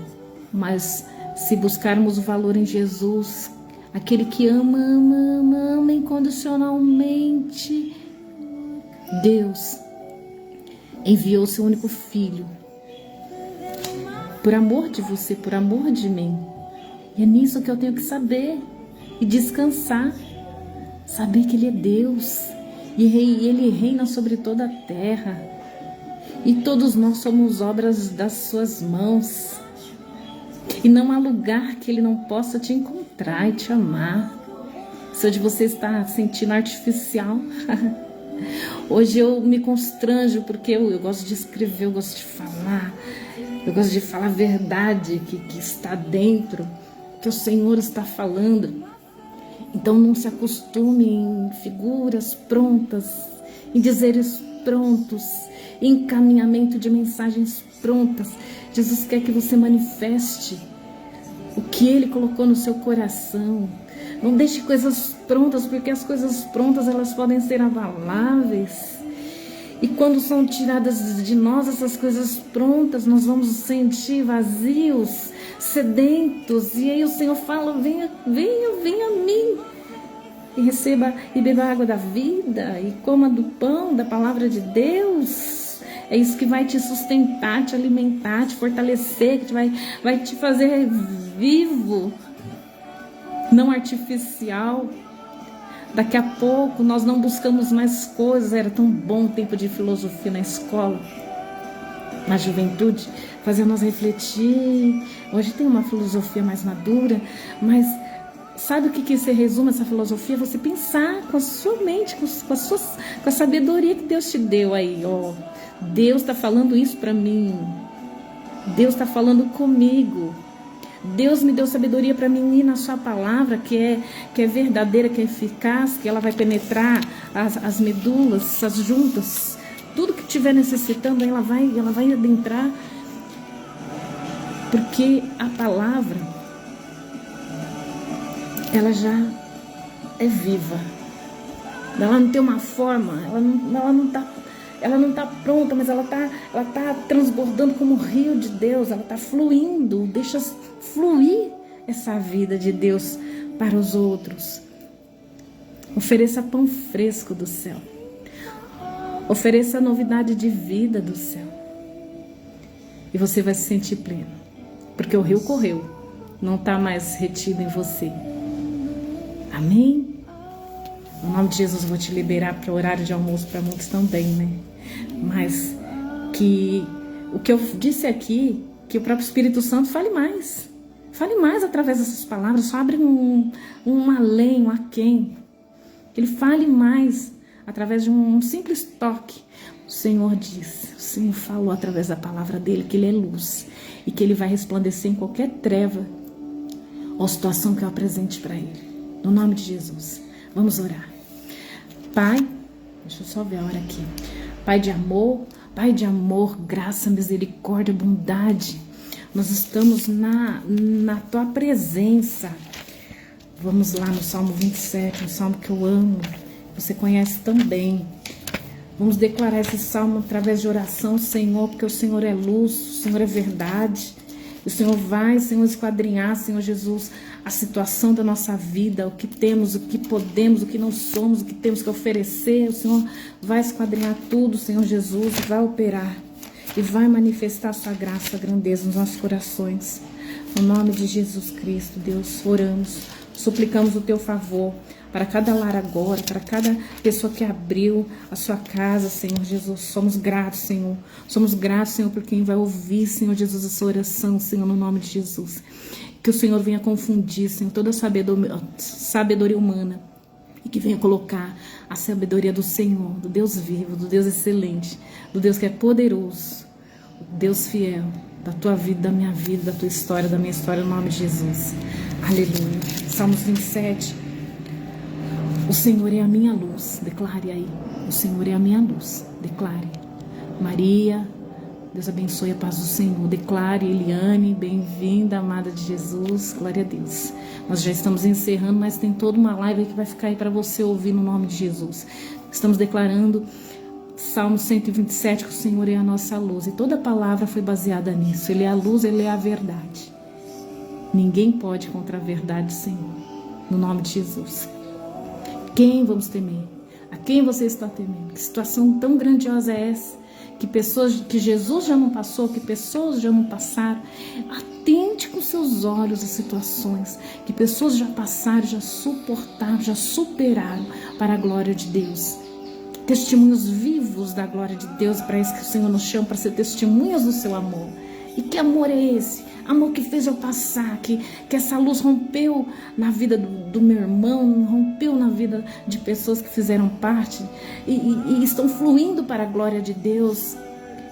Mas se buscarmos o valor em Jesus, aquele que ama, ama, ama, ama incondicionalmente, Deus enviou seu único filho por amor de você, por amor de mim. E é nisso que eu tenho que saber e descansar, saber que Ele é Deus e Ele reina sobre toda a terra e todos nós somos obras das suas mãos e não há lugar que Ele não possa te encontrar e te amar. Se hoje você está sentindo artificial, hoje eu me constranjo porque eu gosto de escrever, eu gosto de falar, eu gosto de falar a verdade que está dentro, que o Senhor está falando. Então não se acostume em figuras prontas, em dizeres prontos, em encaminhamento de mensagens prontas. Jesus quer que você manifeste o que Ele colocou no seu coração. Não deixe coisas prontas, porque as coisas prontas elas podem ser abaláveis. E quando são tiradas de nós essas coisas prontas, nós vamos sentir vazios, sedentos. E aí o Senhor fala: venha, venha, venha a mim. E receba e beba a água da vida. E coma do pão da palavra de Deus. É isso que vai te sustentar, te alimentar, te fortalecer, que vai te fazer vivo, não artificial. Daqui a pouco nós não buscamos mais coisas. Era tão bom o tempo de filosofia na escola, na juventude, fazendo nós refletir. Hoje tem uma filosofia mais madura, mas sabe o que se resume essa filosofia? Você pensar com a sua mente, com a sabedoria que Deus te deu aí. Ó, Deus está falando isso para mim. Deus está falando comigo. Deus me deu sabedoria para mim ir na sua palavra, que é verdadeira, que é eficaz, que ela vai penetrar as medulas, as juntas, tudo que estiver necessitando, ela vai adentrar, porque a palavra, ela já é viva, ela não tem uma forma, ela não está pronta, mas ela tá transbordando como um rio de Deus, ela está fluindo. Deixa fluir essa vida de Deus para os outros. Ofereça pão fresco do céu. Ofereça a novidade de vida do céu. E você vai se sentir pleno, porque o rio correu, não está mais retido em você. Amém? No nome de Jesus, eu vou te liberar para o horário de almoço, para muitos também, né? Mas que o que eu disse aqui, que o próprio Espírito Santo fale mais através dessas palavras. Só abre um além, um aquém. Que Ele fale mais através de um simples toque. O Senhor disse, o Senhor falou através da palavra dele que Ele é luz e que Ele vai resplandecer em qualquer treva ou situação que eu apresente para Ele. No nome de Jesus, vamos orar. Pai, deixa eu só ver a hora aqui. Pai de amor, graça, misericórdia, bondade. Nós estamos na Tua presença. Vamos lá no Salmo 27, um salmo que eu amo, você conhece tão bem. Vamos declarar esse salmo através de oração, Senhor, porque o Senhor é luz, o Senhor é verdade. O Senhor vai, Senhor, esquadrinhar, Senhor Jesus, a situação da nossa vida, o que temos, o que podemos, o que não somos, o que temos que oferecer. O Senhor vai esquadrinhar tudo, Senhor Jesus, vai operar e vai manifestar a sua graça, a sua grandeza nos nossos corações. No nome de Jesus Cristo, Deus, oramos, suplicamos o teu favor para cada lar agora, para cada pessoa que abriu a sua casa, Senhor Jesus. Somos gratos, Senhor. Somos gratos, Senhor, por quem vai ouvir, Senhor Jesus, a sua oração, Senhor, no nome de Jesus. Que o Senhor venha confundir, Senhor, toda a sabedoria humana e que venha colocar a sabedoria do Senhor, do Deus vivo, do Deus excelente, do Deus que é poderoso, do Deus fiel, da tua vida, da minha vida, da tua história, da minha história, no nome de Jesus. Aleluia. Salmos 27. O Senhor é a minha luz, declare aí. O Senhor é a minha luz, declare. Maria, Deus abençoe a paz do Senhor. Declare, Eliane, bem-vinda, amada de Jesus, glória a Deus. Nós já estamos encerrando, mas tem toda uma live que vai ficar aí para você ouvir no nome de Jesus. Estamos declarando Salmo 127, que o Senhor é a nossa luz. E toda a palavra foi baseada nisso. Ele é a luz, Ele é a verdade. Ninguém pode contra a verdade, Senhor. No nome de Jesus. Quem vamos temer? A quem você está temendo? Que situação tão grandiosa é essa? Que pessoas, que Jesus já não passou, que pessoas já não passaram. Atente com seus olhos as situações que pessoas já passaram, já suportaram, já superaram para a glória de Deus. Testemunhos vivos da glória de Deus, para isso que o Senhor nos chama, para ser testemunhas do seu amor. E que amor é esse? Amor que fez eu passar, que essa luz rompeu na vida do meu irmão, rompeu na vida de pessoas que fizeram parte e estão fluindo para a glória de Deus.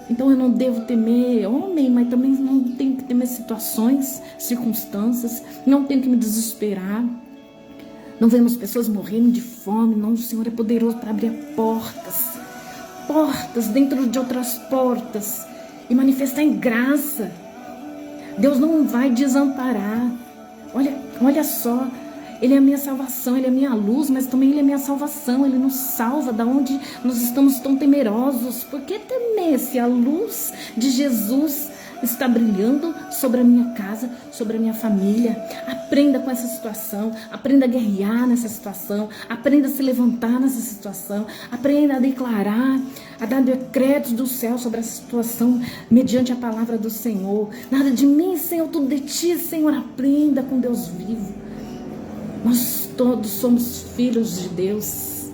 Então eu não devo temer homem, mas também não tenho que temer situações, circunstâncias, não tenho que me desesperar. Não vemos pessoas morrendo de fome, não, o Senhor é poderoso para abrir portas dentro de outras portas e manifestar em graça. Deus não vai desamparar. Olha só, Ele é a minha salvação, Ele é a minha luz, mas também Ele é a minha salvação. Ele nos salva da onde nós estamos tão temerosos. Por que temer se a luz de Jesus está brilhando sobre a minha casa, sobre a minha família? Aprenda com essa situação, aprenda a guerrear nessa situação, aprenda a se levantar nessa situação, aprenda a declarar, a dar decretos do céu sobre essa situação, mediante a palavra do Senhor. Nada de mim, Senhor, tudo de ti, Senhor. Aprenda com Deus vivo. Nós todos somos filhos de Deus.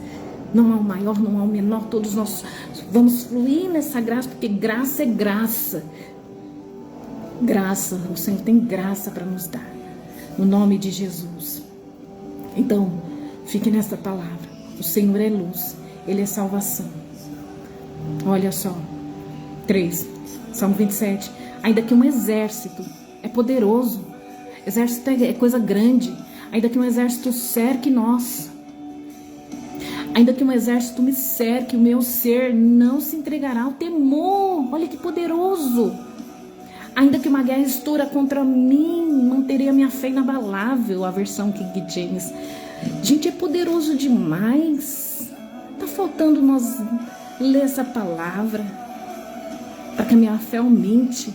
Não há o maior, não há o menor, todos nós vamos fluir nessa graça, porque graça é graça. Graça, o Senhor tem graça para nos dar, no nome de Jesus. Então, fique nesta palavra. O Senhor é luz, Ele é salvação. Olha só, 3, Salmo 27. Ainda que um exército é poderoso, exército é coisa grande, ainda que um exército cerque nós, ainda que um exército me cerque, o meu ser não se entregará ao temor. Olha que poderoso. Ainda que uma guerra estoura contra mim, manterei a minha fé inabalável. A versão King James. Gente, é poderoso demais. Tá faltando nós ler essa palavra para que a minha fé aumente.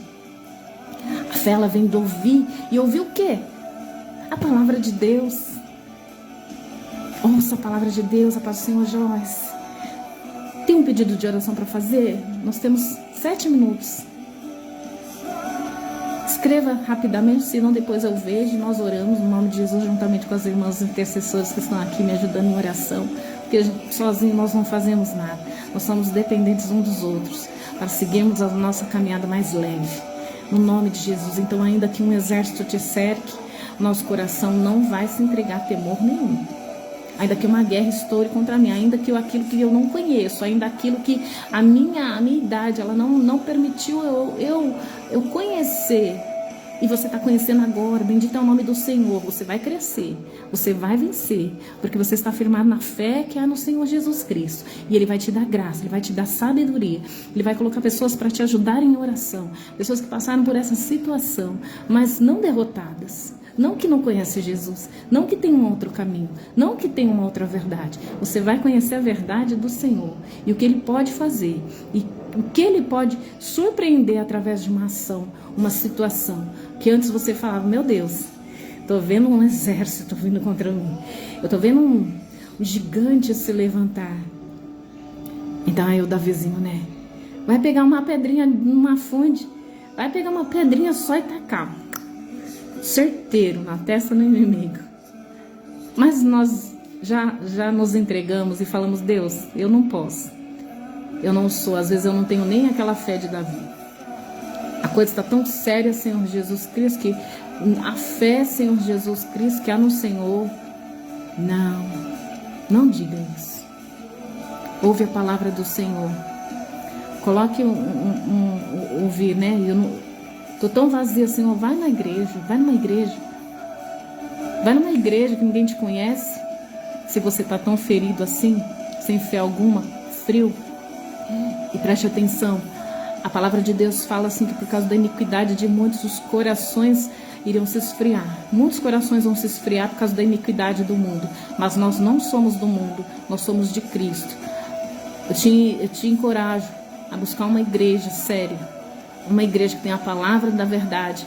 A fé, ela vem de ouvir. E ouvir o quê? A palavra de Deus. Ouça a palavra de Deus, a paz do Senhor. Joyce, tem um pedido de oração para fazer? Nós temos 7 minutos. Escreva rapidamente, senão depois eu vejo. Nós oramos no nome de Jesus juntamente com as irmãs intercessoras que estão aqui me ajudando em oração, porque sozinhos nós não fazemos nada. Nós somos dependentes uns dos outros para seguirmos a nossa caminhada mais leve, no nome de Jesus. Então, ainda que um exército te cerque, nosso coração não vai se entregar a temor nenhum. Ainda que uma guerra estoure contra mim, ainda que aquilo que eu não conheço, ainda aquilo que a minha idade ela não permitiu eu conhecer, E você está conhecendo agora, bendito é o nome do Senhor. Você vai crescer, você vai vencer, porque você está firmado na fé que há no Senhor Jesus Cristo. E Ele vai te dar graça, Ele vai te dar sabedoria. Ele vai colocar pessoas para te ajudarem em oração. Pessoas que passaram por essa situação, mas não derrotadas. Não que não conhece Jesus, não que tem um outro caminho, não que tem uma outra verdade. Você vai conhecer a verdade do Senhor e o que Ele pode fazer e o que Ele pode surpreender através de uma ação, uma situação que antes você falava, meu Deus, tô vendo um exército vindo contra mim, eu tô vendo um gigante se levantar. Então aí o Davizinho, né? Vai pegar uma pedrinha numa fonte, vai pegar uma pedrinha só e tacar certeiro na testa do inimigo. Mas nós já nos entregamos e falamos, Deus, eu não posso. Eu não sou, às vezes eu não tenho nem aquela fé de Davi. A coisa está tão séria, Senhor Jesus Cristo, que a fé, Senhor Jesus Cristo, que há no Senhor, não diga isso. Ouve a palavra do Senhor. Coloque ouvir, né? Eu não tô tão vazia, Senhor, vai numa igreja. Vai numa igreja que ninguém te conhece. Se você tá tão ferido assim, sem fé alguma, frio. E preste atenção, a palavra de Deus fala assim que por causa da iniquidade de muitos, os corações iriam se esfriar. Muitos corações vão se esfriar por causa da iniquidade do mundo. Mas nós não somos do mundo, nós somos de Cristo. Eu te encorajo a buscar uma igreja séria. Uma igreja que tem a palavra da verdade.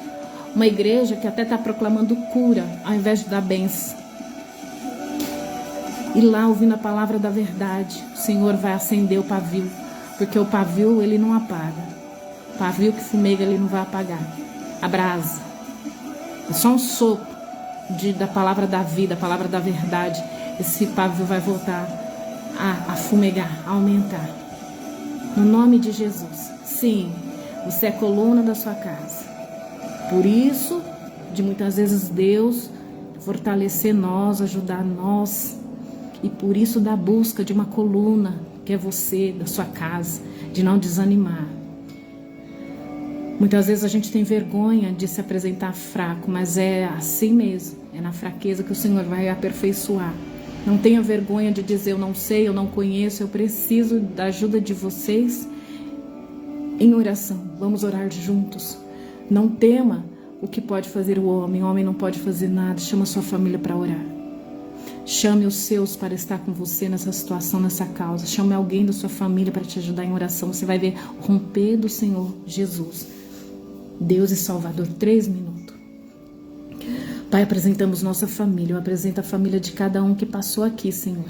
Uma igreja que até está proclamando cura ao invés de dar bênção. E lá, ouvindo a palavra da verdade, o Senhor vai acender o pavio. Porque o pavio, ele não apaga. O pavio que fumega, ele não vai apagar. A brasa. É só um sopro da palavra da vida, a palavra da verdade. Esse pavio vai voltar a fumegar, a aumentar. No nome de Jesus. Sim, você é a coluna da sua casa. Por isso, de muitas vezes Deus fortalecer nós, ajudar nós. E por isso da busca de uma coluna, que é você, da sua casa, de não desanimar. Muitas vezes a gente tem vergonha de se apresentar fraco, mas é assim mesmo. É na fraqueza que o Senhor vai aperfeiçoar. Não tenha vergonha de dizer eu não sei, eu não conheço, eu preciso da ajuda de vocês em oração. Vamos orar juntos. Não tema o que pode fazer o homem não pode fazer nada. Chama a sua família para orar. Chame os seus para estar com você nessa situação, nessa causa. Chame alguém da sua família para te ajudar em oração. Você vai ver o romper do Senhor Jesus. Deus e Salvador, 3 minutos. Pai, apresentamos nossa família. Eu apresento a família de cada um que passou aqui, Senhor.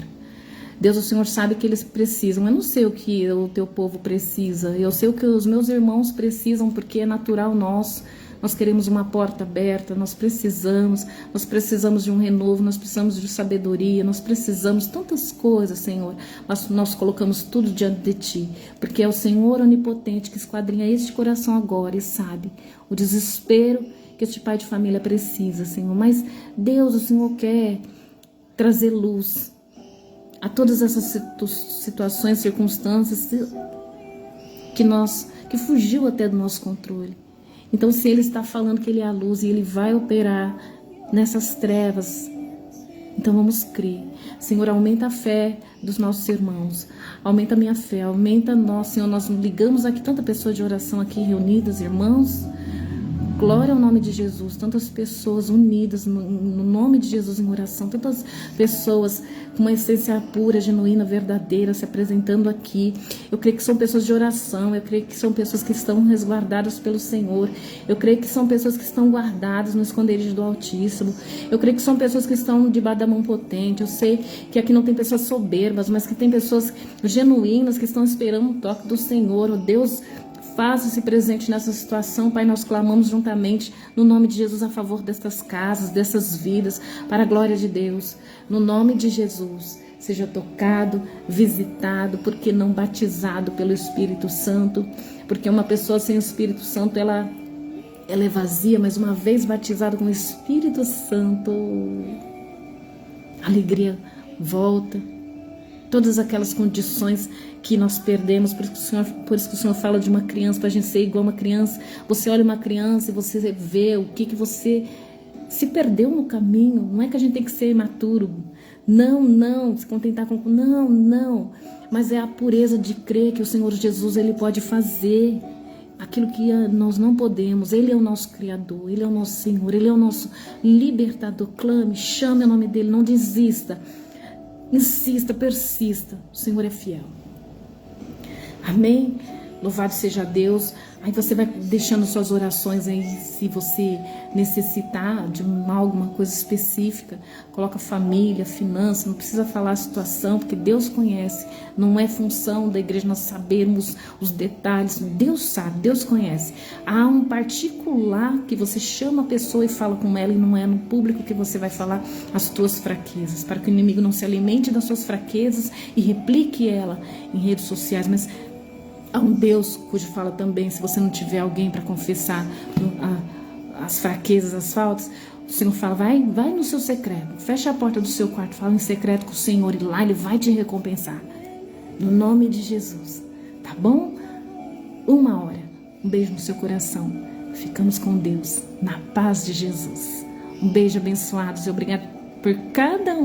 Deus, o Senhor sabe que eles precisam. Eu não sei o que o teu povo precisa. Eu sei o que os meus irmãos precisam, porque é natural nosso. Nós queremos uma porta aberta, nós precisamos de um renovo, nós precisamos de sabedoria, nós precisamos tantas coisas, Senhor, mas nós colocamos tudo diante de Ti, porque é o Senhor onipotente que esquadrinha este coração agora e sabe o desespero que este pai de família precisa, Senhor. Mas Deus, o Senhor quer trazer luz a todas essas situações, circunstâncias que fugiu até do nosso controle. Então, se Ele está falando que Ele é a luz e Ele vai operar nessas trevas, então vamos crer. Senhor, aumenta a fé dos nossos irmãos. Aumenta a minha fé, aumenta a nossa. Senhor, nós ligamos aqui tanta pessoa de oração aqui reunidas, irmãos. Glória ao nome de Jesus, tantas pessoas unidas no nome de Jesus em oração, tantas pessoas com uma essência pura, genuína, verdadeira se apresentando aqui. Eu creio que são pessoas de oração, eu creio que são pessoas que estão resguardadas pelo Senhor, eu creio que são pessoas que estão guardadas no esconderijo do Altíssimo, eu creio que são pessoas que estão debaixo da mão potente. Eu sei que aqui não tem pessoas soberbas, mas que tem pessoas genuínas que estão esperando o toque do Senhor. Oh Deus, faça-se presente nessa situação, Pai. Nós clamamos juntamente no nome de Jesus a favor destas casas, dessas vidas, para a glória de Deus. No nome de Jesus, seja tocado, visitado, porque não batizado pelo Espírito Santo, porque uma pessoa sem o Espírito Santo, ela é vazia, mas uma vez batizado com o Espírito Santo, a alegria volta, Todas aquelas condições que nós perdemos, por isso que o Senhor fala de uma criança, para a gente ser igual uma criança. Você olha uma criança e você vê o que você se perdeu no caminho. Não é que a gente tem que ser imaturo. Não, se contentar com... Não. Mas é a pureza de crer que o Senhor Jesus, Ele pode fazer aquilo que nós não podemos. Ele é o nosso Criador, Ele é o nosso Senhor, Ele é o nosso libertador. Clame, chame o nome dEle, não desista. Insista, persista. O Senhor é fiel. Amém? Louvado seja Deus. Aí você vai deixando suas orações aí, se você necessitar de alguma coisa específica. Coloca família, finança, não precisa falar a situação, porque Deus conhece. Não é função da igreja nós sabermos os detalhes. Deus sabe, Deus conhece. Há um particular que você chama a pessoa e fala com ela, e não é no público que você vai falar as tuas fraquezas, para que o inimigo não se alimente das suas fraquezas e replique ela em redes sociais. Mas há um Deus cujo fala também, se você não tiver alguém para confessar as fraquezas, as faltas, o Senhor fala, vai no seu secreto, fecha a porta do seu quarto, fala em secreto com o Senhor, e lá Ele vai te recompensar. No nome de Jesus, tá bom? 1 hora, um beijo no seu coração. Ficamos com Deus, na paz de Jesus. Um beijo abençoado, e obrigado por cada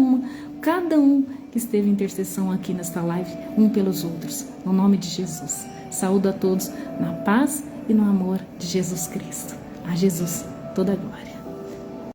um que esteve em intercessão aqui nesta live, um pelos outros, no nome de Jesus. Saúdo a todos na paz e no amor de Jesus Cristo. A Jesus toda a glória.